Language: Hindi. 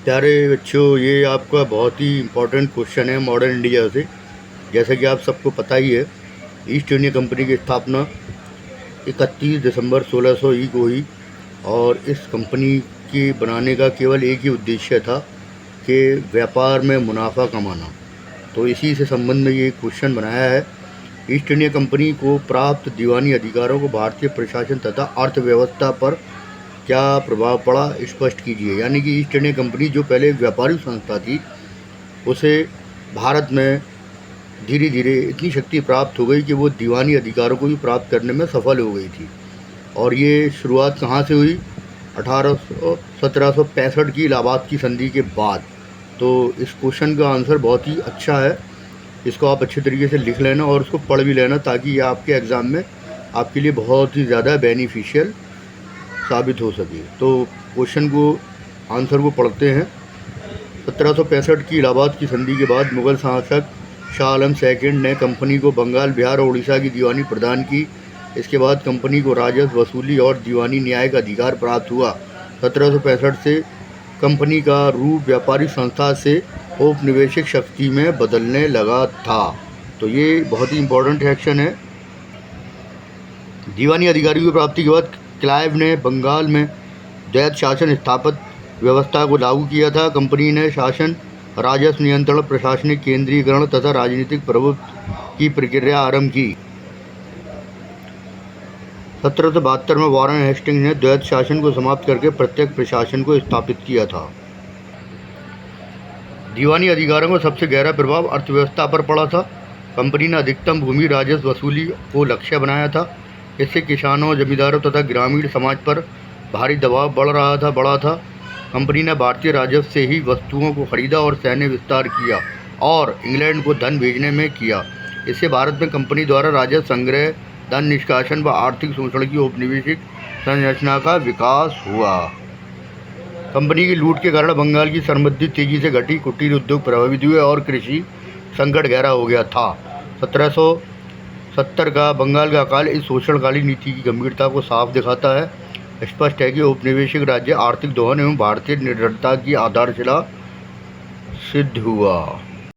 प्यारे बच्चों, ये आपका बहुत ही इम्पोर्टेंट क्वेश्चन है मॉडर्न इंडिया से। जैसा कि आप सबको पता ही है, ईस्ट इंडिया कंपनी की स्थापना 31 दिसंबर 1601 को हुई और इस कंपनी के बनाने का केवल एक ही उद्देश्य था कि व्यापार में मुनाफा कमाना। तो इसी से संबंध में ये क्वेश्चन बनाया है। ईस्ट इंडिया कंपनी को प्राप्त दीवानी अधिकारों को भारतीय प्रशासन तथा अर्थव्यवस्था पर क्या प्रभाव पड़ा, स्पष्ट कीजिए। यानी कि ईस्ट इंडिया कंपनी जो पहले एक व्यापारिक संस्था थी, उसे भारत में धीरे धीरे इतनी शक्ति प्राप्त हो गई कि वो दीवानी अधिकारों को भी प्राप्त करने में सफल हो गई थी। और ये शुरुआत कहाँ से हुई? 1765 की इलाहाबाद की संधि के बाद। तो इस क्वेश्चन का आंसर बहुत ही अच्छा है, इसको आप अच्छे तरीके से लिख लेना और उसको पढ़ भी लेना, ताकि ये आपके एग्ज़ाम में आपके लिए बहुत ही ज़्यादा बेनिफिशियल साबित हो सके। तो क्वेश्चन को आंसर को पढ़ते हैं। 1765 की इलाहाबाद की संधि के बाद मुगल शासक शाह आलम सेकंड ने कंपनी को बंगाल, बिहार और उड़ीसा की दीवानी प्रदान की। इसके बाद कंपनी को राजस्व वसूली और दीवानी न्याय का अधिकार प्राप्त हुआ। 1765 से कंपनी का रूप व्यापारिक संस्था से औपनिवेशिक शक्ति में बदलने लगा था। तो ये बहुत ही इम्पोर्टेंट एक्शन है। दीवानी अधिकारियों की प्राप्ति के बाद क्लाइव ने बंगाल में द्वैत शासन स्थापित व्यवस्था को लागू किया था। कंपनी ने शासन, राजस्व नियंत्रण, प्रशासनिक केंद्रीकरण तथा राजनीतिक प्रभुत्व की प्रक्रिया आरंभ की। 1772 में वारेन हेस्टिंग्स ने द्वैत शासन को समाप्त करके प्रत्यक्ष प्रशासन को स्थापित किया था। दीवानी अधिकारों का सबसे गहरा प्रभाव अर्थव्यवस्था पर पड़ा था। कंपनी ने अधिकतम भूमि राजस्व वसूली को लक्ष्य बनाया था। इससे किसानों, जमींदारों तथा ग्रामीण समाज पर भारी दबाव बढ़ा था। कंपनी ने भारतीय राजस्व से ही वस्तुओं को खरीदा और सैन्य विस्तार किया और इंग्लैंड को धन भेजने में किया। इससे भारत में कंपनी द्वारा राजस्व संग्रह, धन निष्कासन व आर्थिक शोषण की औपनिवेशिक संरचना का विकास हुआ। कंपनी की लूट के कारण बंगाल की समृद्धि तेजी से घटी, कुटीर उद्योग प्रभावित हुए और कृषि संकट गहरा हो गया था। 1770 का बंगाल का अकाल इस शोषणकालीन नीति की गंभीरता को साफ दिखाता है। स्पष्ट है कि औपनिवेशिक राज्य आर्थिक दोहन एवं भारतीय निर्भरता की आधारशिला सिद्ध हुआ।